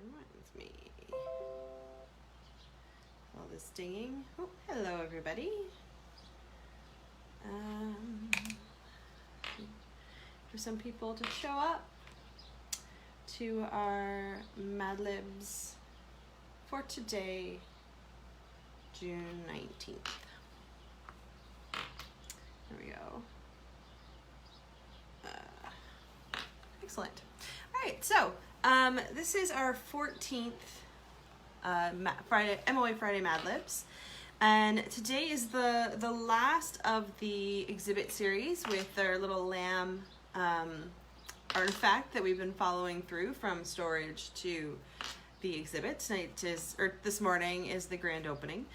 reminds me. All this dinging. Oh, hello everybody. For some people to show up to our Madlibs for today, June 19th. There we go. Excellent. All right, so this is our 14th MOA Friday Madlibs. And today is the last of the exhibit series with their little lamb artifact that we've been following through from storage to the exhibit. Tonight is, or this morning is the grand opening.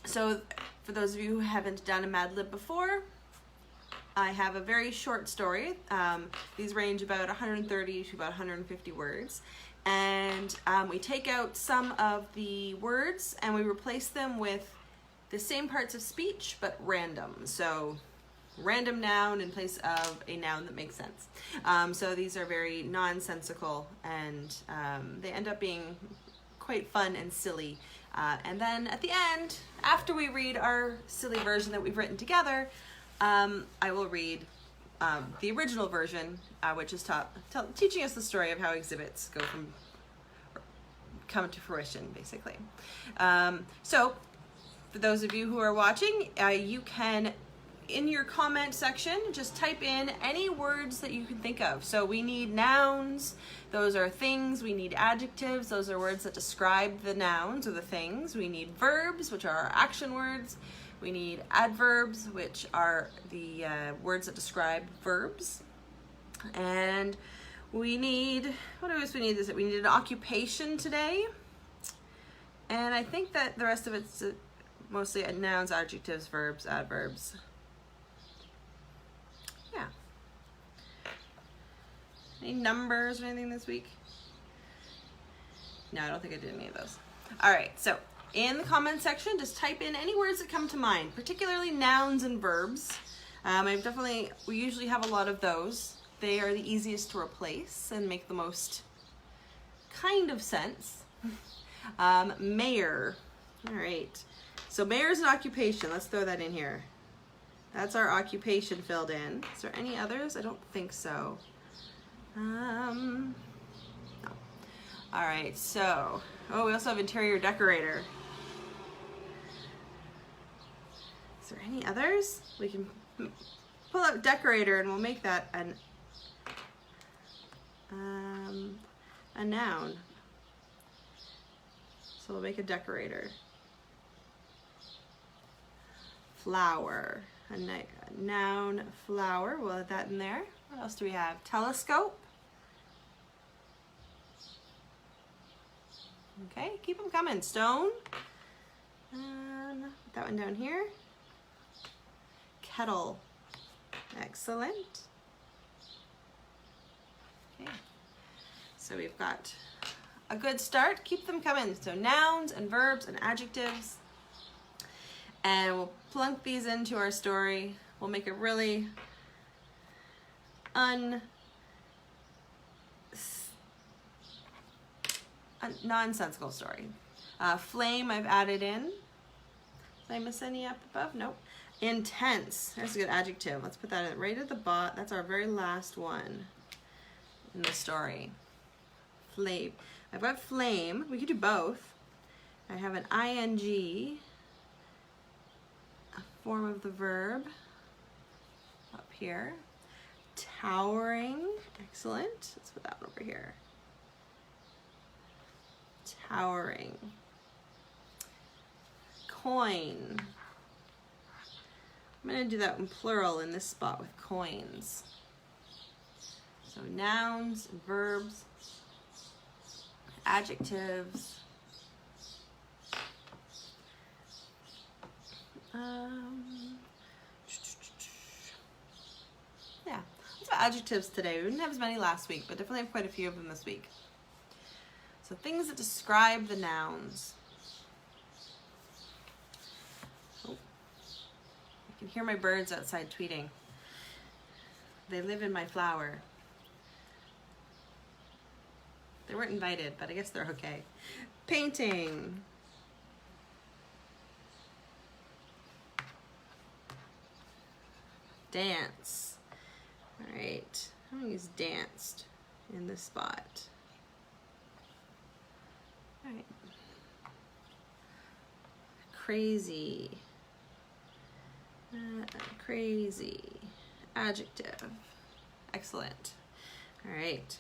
So for those of you who haven't done a Madlib before, I have a very short story. These range about 130 to about 150 words. And we take out some of the words and we replace them with the same parts of speech, but random. So random noun in place of a noun that makes sense. So these are very nonsensical and they end up being quite fun and silly. And then at the end, after we read our silly version that we've written together, I will read the original version, which is teaching us the story of how exhibits come to fruition, basically. So for those of you who are watching, you can, in your comment section, just type in any words that you can think of. So we need nouns, those are things. We need adjectives, those are words that describe the nouns or the things. We need verbs, which are our action words. We need adverbs, which are the words that describe verbs. And we need, what else we need? We need an occupation today. And I think that the rest of it's mostly nouns, adjectives, verbs, adverbs. Yeah. Any numbers or anything this week? No, I don't think I did any of those. All right, so in the comment section, just type in any words that come to mind, particularly nouns and verbs. We usually have a lot of those. They are the easiest to replace and make the most kind of sense. Mayor. All right. So mayor is an occupation. Let's throw that in here. That's our occupation filled in. Is there any others? I don't think so. No. All right. So, we also have interior decorator. Is there any others? We can pull up decorator and we'll make that a noun. So we'll make a decorator. Flower, a noun, flower. We'll add that in there. What else do we have? Telescope. Okay, keep them coming. Stone. Put that one down here. Kettle. Excellent. Okay, so we've got a good start. Keep them coming. So nouns and verbs and adjectives. And we'll plunk these into our story. We'll make a really nonsensical story. Flame I've added in. Did I miss any up above? Nope. Intense. That's a good adjective. Let's put that right at the bottom. That's our very last one in the story. Flame. I've got flame. We could do both. I have an ing, a form of the verb up here. Towering. Excellent. Let's put that one over here. Towering. Coin. I'm going to do that in plural in this spot with coins. So nouns, verbs, adjectives. Yeah, let's have adjectives today. We didn't have as many last week, but definitely have quite a few of them this week. So things that describe the nouns. Oh, I can hear my birds outside tweeting. They live in my flower. They weren't invited, but I guess they're okay. Painting. Dance. All right, I'm gonna use danced in this spot. All right. Crazy. Crazy. Adjective. Excellent. All right.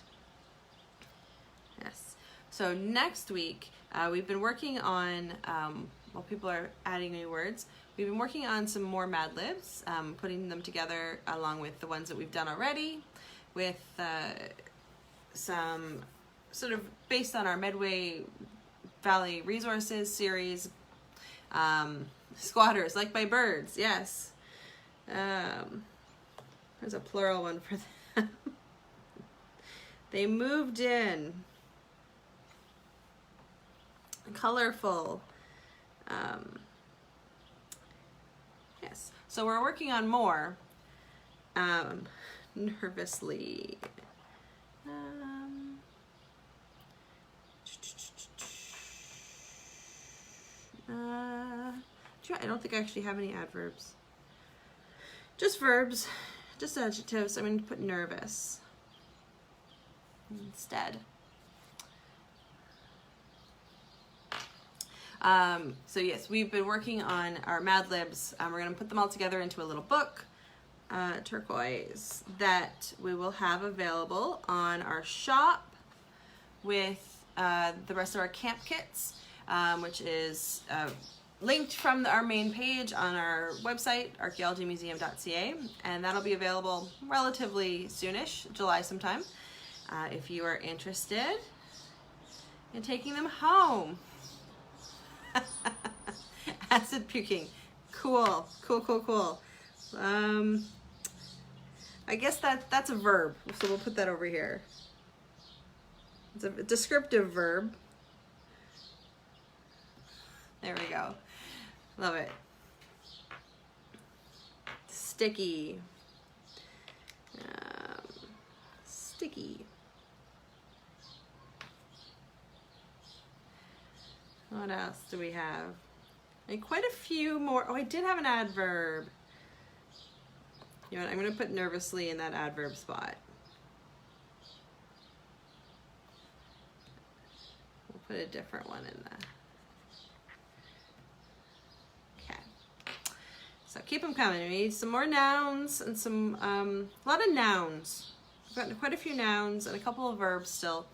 Yes. So next week, we've been working on, while people are adding new words, we've been working on some more Madlibs, putting them together along with the ones that we've done already, with some sort of based on our Medway Valley Resources series. Squatters, like my birds, yes. There's a plural one for them. They moved in. Colorful. Yes, so we're working on more. Nervously. I don't think I actually have any adverbs. Just verbs, just adjectives. I'm going to put nervous instead. So yes, we've been working on our Madlibs. We're going to put them all together into a little book, turquoise, that we will have available on our shop with the rest of our camp kits, which is linked from our main page on our website, archaeologymuseum.ca, and that'll be available relatively soonish, July sometime, if you are interested in taking them home. Acid puking. Cool, cool, cool, cool. I guess that's a verb, so we'll put that over here. It's a descriptive verb. There we go. Love it. Sticky. Sticky. What else do we have? And quite a few more. Oh, I did have an adverb. You know what? I'm going to put nervously in that adverb spot. We'll put a different one in there. Okay. So keep them coming. We need some more nouns and some, a lot of nouns. I've gotten quite a few nouns and a couple of verbs still.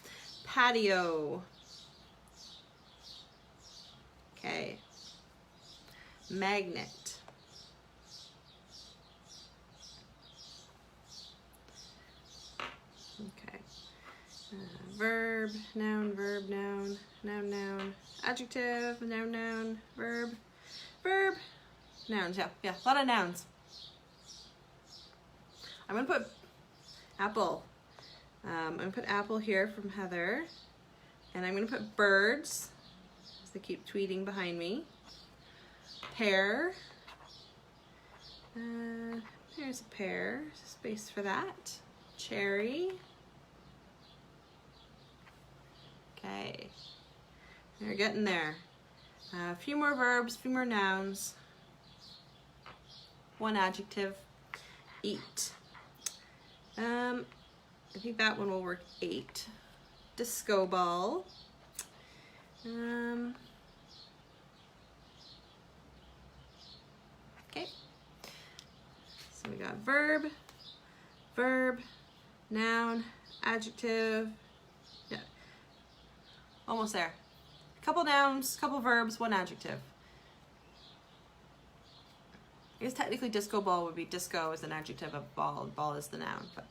Patio. Okay. Magnet. Okay. Verb, noun, verb, noun, noun, noun, adjective, noun, noun, verb, verb, nouns. Yeah, a lot of nouns. I'm gonna put apple. I'm gonna put apple here from Heather, and I'm gonna put birds. They keep tweeting behind me. Pear. There's a pear. Space for that. Cherry. Okay. We're getting there. A few more verbs, a few more nouns. One adjective. Eat. I think that one will work. 8. Disco ball. Okay, so we got verb, verb, noun, adjective. Yeah, almost there. A couple nouns, couple verbs, one adjective. I guess technically disco ball would be disco as an adjective of ball, ball is the noun, but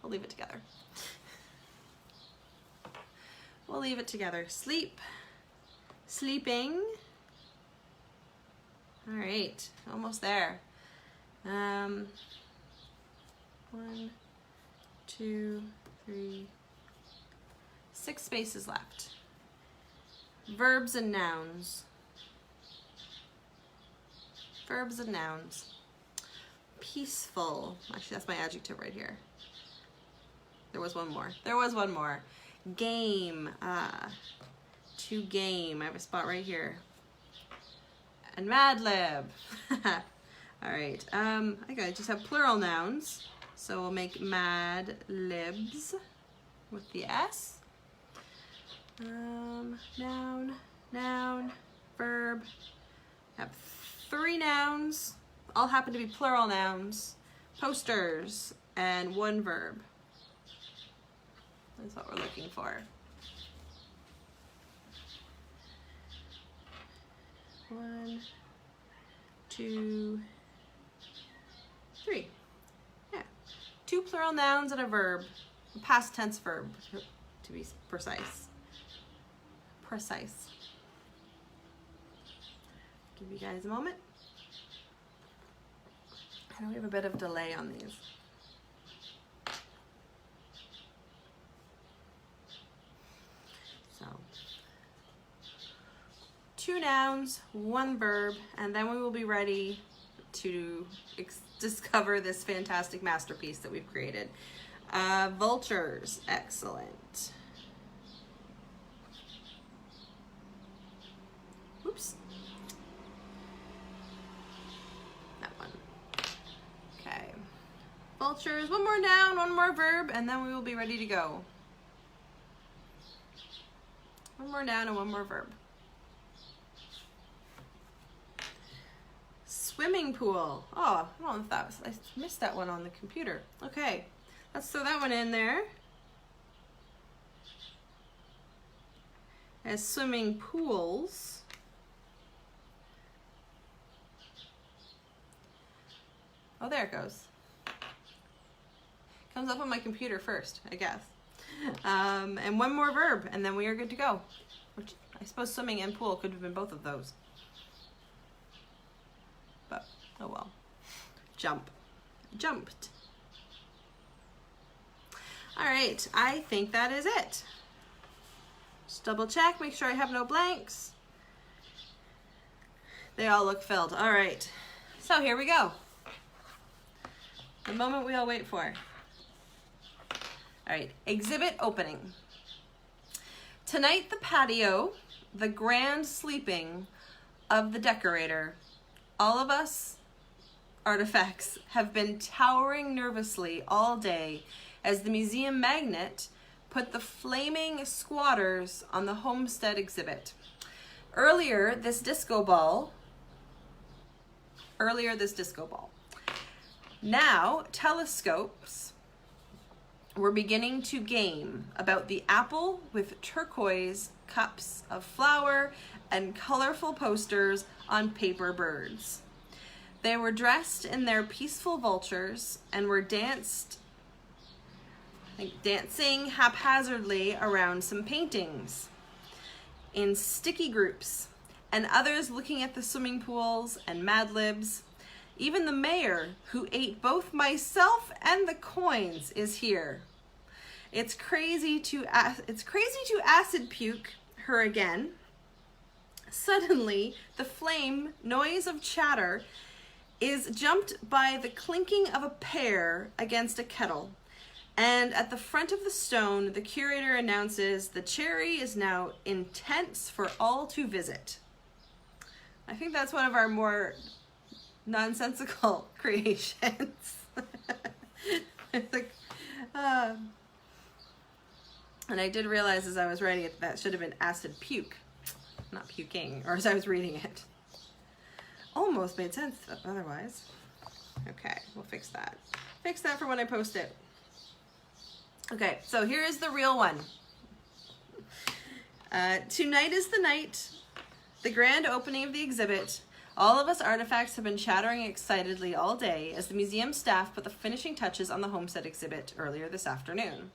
we'll leave it together. We'll leave it together. Sleep. Sleeping. All right, almost there. 1, 2, 3, 6 spaces left. Verbs and nouns. Verbs and nouns. Peaceful. Actually, that's my adjective right here. There was one more. There was one more. game. To game. I have a spot right here. And Madlib. All right. I think I just have plural nouns. So we'll make Madlibs with the S. Noun, noun, verb. I have 3 nouns. All happen to be plural nouns. Posters and 1 verb. That's what we're looking for. 1, 2, 3. Yeah. 2 plural nouns and a verb. A past tense verb, to be precise. Give you guys a moment. I know we have a bit of delay on these. So, 2 nouns, 1 verb, and then we will be ready to discover this fantastic masterpiece that we've created. Vultures, excellent. Oops. That one. Okay. Vultures, 1 more noun, 1 more verb, and then we will be ready to go. 1 more noun and 1 more verb. Swimming pool. Oh, I don't know if that was, I missed that one on the computer. Okay, let's throw that one in there. As swimming pools. Oh, there it goes. Comes up on my computer first, I guess. And 1 more verb, and then we are good to go. Which I suppose swimming and pool could have been both of those. But, oh well. Jump. Jumped. All right, I think that is it. Just double check, make sure I have no blanks. They all look filled. All right, so here we go. The moment we all wait for. All right, exhibit opening. Tonight the patio, the grand sleeping of the decorator. All of us artifacts have been towering nervously all day as the museum magnet put the flaming squatters on the homestead exhibit. Earlier this disco ball. Now telescopes were beginning to game about the apple with turquoise cups of flour and colorful posters on paper birds. They were dressed in their peaceful vultures and were dancing haphazardly around some paintings in sticky groups, and others looking at the swimming pools and Madlibs. Even the mayor, who ate both myself and the coins, is here. It's crazy to acid puke her again. Suddenly, the flame noise of chatter is jumped by the clinking of a pear against a kettle. And at the front of the stone, the curator announces the cherry is now intense for all to visit. I think that's one of our more nonsensical creations. It's like, and I did realize as I was writing it that should have been acid puke, not puking, or as I was reading it. Almost made sense otherwise. Okay, we'll fix that. Fix that for when I post it. Okay, so here is the real one. Tonight is the night, the grand opening of the exhibit. All of us artifacts have been chattering excitedly all day as the museum staff put the finishing touches on the homestead exhibit earlier this afternoon.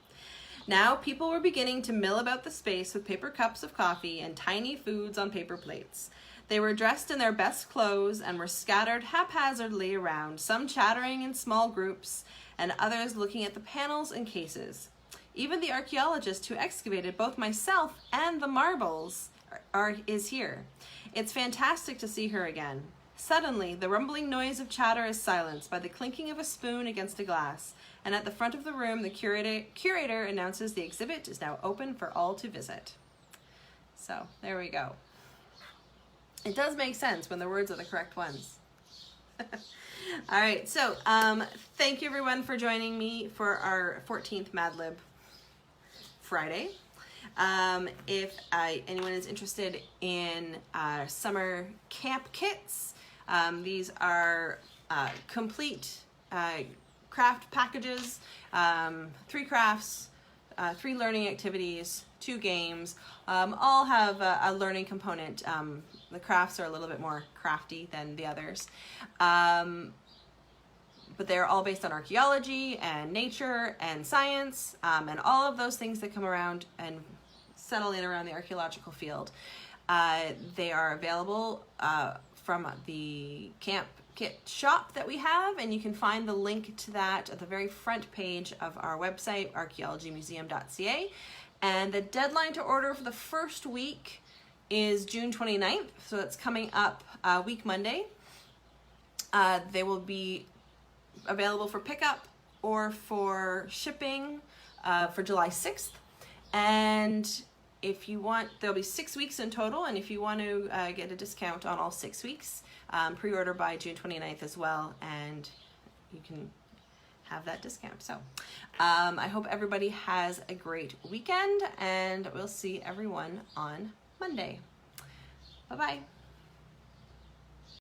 Now people were beginning to mill about the space with paper cups of coffee and tiny foods on paper plates. They were dressed in their best clothes and were scattered haphazardly around, some chattering in small groups and others looking at the panels and cases. Even the archaeologist who excavated both myself and the marbles is here. It's fantastic to see her again. Suddenly, the rumbling noise of chatter is silenced by the clinking of a spoon against a glass, and at the front of the room, the curator announces the exhibit is now open for all to visit. So, there we go. It does make sense when the words are the correct ones. All right, so thank you everyone for joining me for our 14th Madlib Friday. If anyone is interested in summer camp kits, these are complete craft packages, 3 crafts, 3 learning activities, 2 games, all have a learning component. The crafts are a little bit more crafty than the others. But they're all based on archaeology and nature and science, and all of those things that come around and settle in around the archaeological field. They are available from the camp kit shop that we have, and you can find the link to that at the very front page of our website, archaeologymuseum.ca. And the deadline to order for the first week is June 29th, so it's coming up week Monday. They will be available for pickup or for shipping for July 6th. And if you want, there'll be 6 weeks in total, and if you want to get a discount on all 6 weeks, pre-order by June 29th as well, and you can have that discount. So I hope everybody has a great weekend, and we'll see everyone on Monday. Bye-bye.